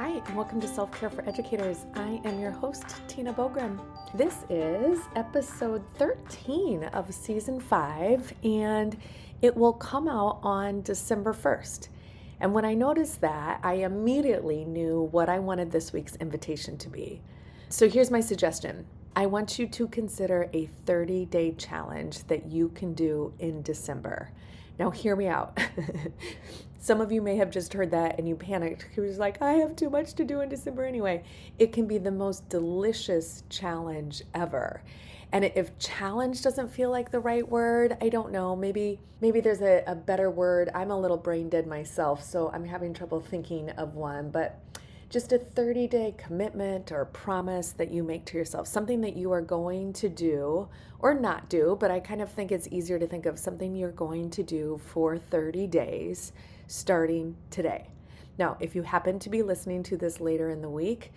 Hi, and welcome to Self-Care for Educators. I am your host, Tina Bogram. This is episode 13 of season 5, and it will come out on December 1st. And when I noticed that, I immediately knew what I wanted this week's invitation to be. So here's my suggestion. I want you to consider a 30-day challenge that you can do in December. Now, hear me out. Some of you may have just heard that and you panicked. It was like, I have too much to do in December anyway. It can be the most delicious challenge ever. And if challenge doesn't feel like the right word, I don't know. Maybe there's a better word. I'm a little brain dead myself, so I'm having trouble thinking of one. But just a 30-day commitment or promise that you make to yourself, something that you are going to do or not do, but I kind of think it's easier to think of something you're going to do for 30 days starting today. Now, if you happen to be listening to this later in the week,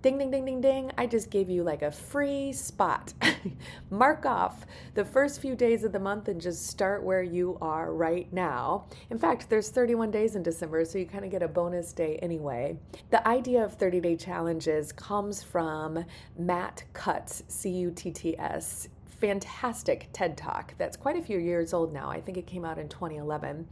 ding, ding, ding, ding, ding, I just gave you like a free spot. Mark off the first few days of the month and just start where you are right now. In fact, there's 31 days in December, so you kind of get a bonus day anyway. The idea of 30-day challenges comes from Matt Cutts, C-U-T-T-S, fantastic TED Talk that's quite a few years old now. I think it came out in 2011.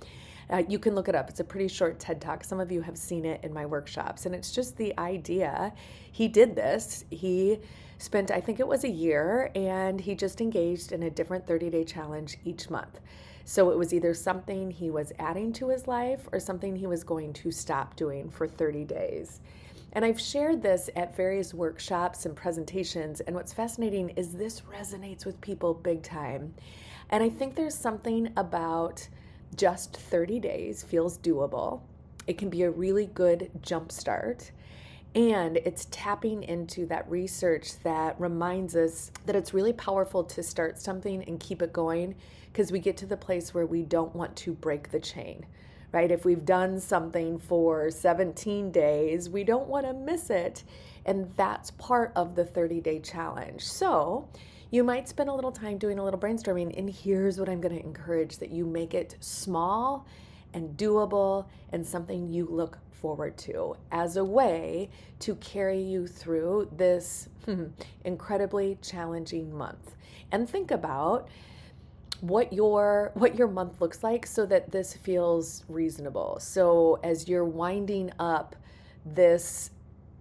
You can look it up. It's a pretty short TED Talk. Some of you have seen it in my workshops. And it's just the idea. He did this. He spent, I think it was a year, and he just engaged in a different 30-day challenge each month. So it was either something he was adding to his life or something he was going to stop doing for 30 days. And I've shared this at various workshops and presentations. And what's fascinating is this resonates with people big time. And I think there's something about just 30 days feels doable. It can be a really good jump start. And it's tapping into that research that reminds us that it's really powerful to start something and keep it going, because we get to the place where we don't want to break the chain, right? If we've done something for 17 days, we don't want to miss it. And that's part of the 30-day challenge. So you might spend a little time doing a little brainstorming, and here's what I'm going to encourage: that you make it small and doable and something you look forward to as a way to carry you through this incredibly challenging month. And think about what your month looks like so that this feels reasonable. So as you're winding up this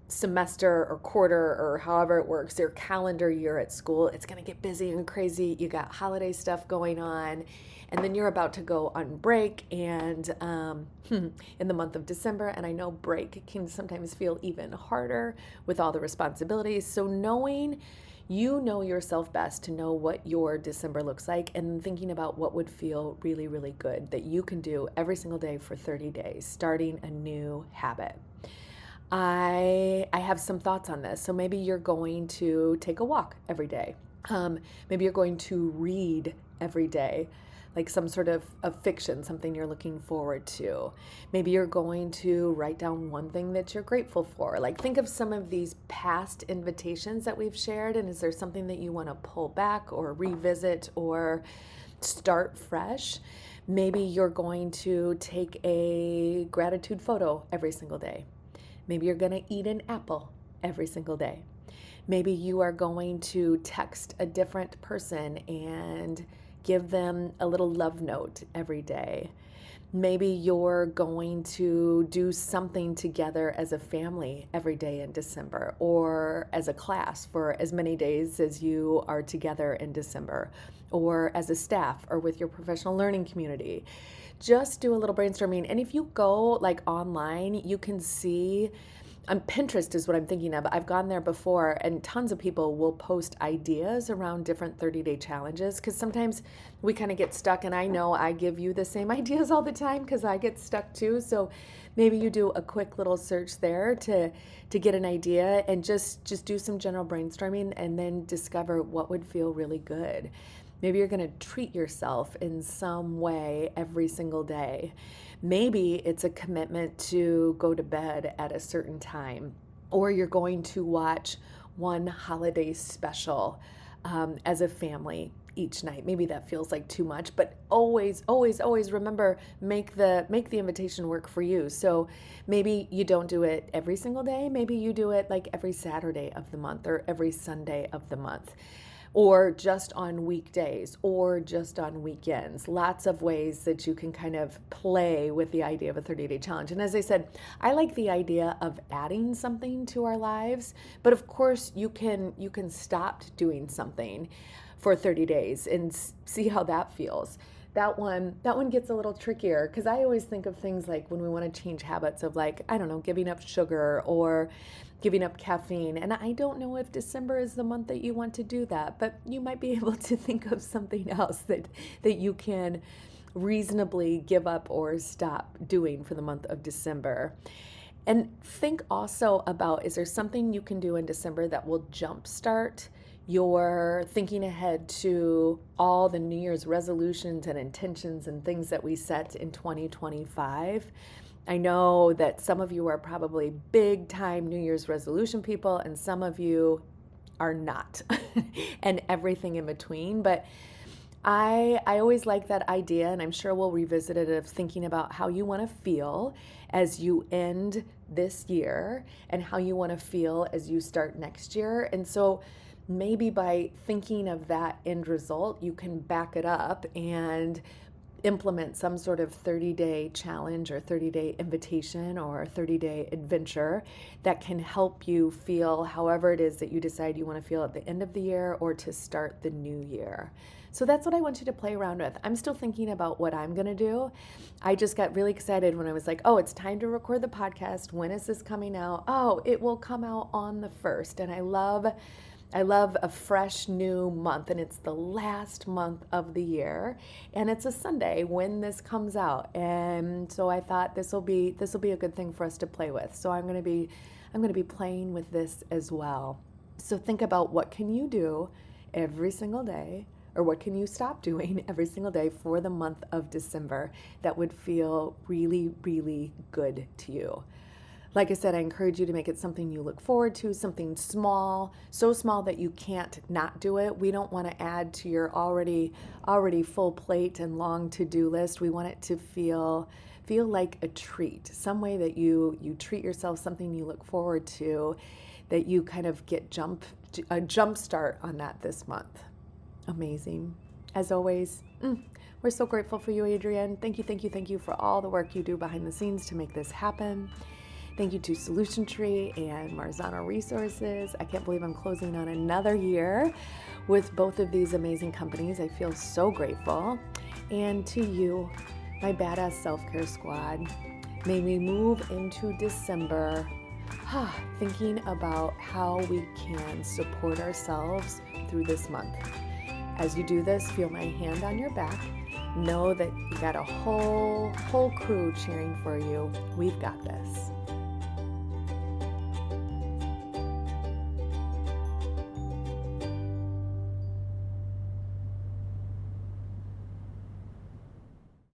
semester or quarter or however it works, your calendar year at school, it's going to get busy and crazy. You got holiday stuff going on, and then you're about to go on break and in the month of December. And I know break can sometimes feel even harder with all the responsibilities. So knowing you know yourself best to know what your December looks like, and thinking about what would feel really, really good that you can do every single day for 30 days, starting a new habit. I have some thoughts on this. So maybe you're going to take a walk every day. Maybe you're going to read every day, like some sort of fiction, something you're looking forward to. Maybe you're going to write down one thing that you're grateful for. Like, think of some of these past invitations that we've shared, and is there something that you want to pull back or revisit or start fresh? Maybe you're going to take a gratitude photo every single day. Maybe you're going to eat an apple every single day. Maybe you are going to text a different person and give them a little love note every day. Maybe you're going to do something together as a family every day in December, or as a class for as many days as you are together in December, or as a staff or with your professional learning community. Just do a little brainstorming. And if you go like online, you can see, Pinterest is what I'm thinking of. I've gone there before, and tons of people will post ideas around different 30-day challenges, because sometimes we kind of get stuck, and I know I give you the same ideas all the time because I get stuck too. So maybe you do a quick little search there to get an idea, and just do some general brainstorming, and then discover what would feel really good. Maybe you're going to treat yourself in some way every single day. Maybe it's a commitment to go to bed at a certain time, or you're going to watch one holiday special as a family each night. Maybe that feels like too much, but always, always, always remember, make the invitation work for you. So maybe you don't do it every single day. Maybe you do it like every Saturday of the month or every Sunday of the month, or just on weekdays, or just on weekends. Lots of ways that you can kind of play with the idea of a 30-day challenge. And as I said, I like the idea of adding something to our lives, but of course you can stop doing something for 30 days and see how that feels. That one gets a little trickier, because I always think of things like when we want to change habits of, like, I don't know, giving up sugar or giving up caffeine. And I don't know if December is the month that you want to do that, but you might be able to think of something else that you can reasonably give up or stop doing for the month of December. And think also about, is there something you can do in December that will jumpstart your thinking ahead to all the New Year's resolutions and intentions and things that we set in 2025. I know that some of you are probably big time New Year's resolution people, and some of you are not, and everything in between. But I always like that idea, and I'm sure we'll revisit it, of thinking about how you want to feel as you end this year and how you want to feel as you start next year. And so maybe by thinking of that end result, you can back it up and implement some sort of 30-day challenge or 30-day invitation or 30-day adventure that can help you feel however it is that you decide you want to feel at the end of the year or to start the new year. So that's what I want you to play around with. I'm still thinking about what I'm going to do. I just got really excited when I was like, oh, it's time to record the podcast. When is this coming out? Oh, it will come out on the 1st. And I love a fresh new month, and it's the last month of the year, and it's a Sunday when this comes out. And so I thought this will be a good thing for us to play with. So I'm going to be playing with this as well. So think about, what can you do every single day, or what can you stop doing every single day for the month of December that would feel really, really good to you. Like I said, I encourage you to make it something you look forward to, something small, so small that you can't not do it. We don't want to add to your already full plate and long to-do list. We want it to feel like a treat, some way that you treat yourself, something you look forward to, that you kind of get a jump start on that this month. Amazing. As always, we're so grateful for you, Adrienne. Thank you for all the work you do behind the scenes to make this happen. Thank you to Solution Tree and Marzano Resources. I can't believe I'm closing on another year with both of these amazing companies. I feel so grateful. And to you, my badass self-care squad, may we move into December thinking about how we can support ourselves through this month. As you do this, feel my hand on your back. Know that you got a whole crew cheering for you. We've got this.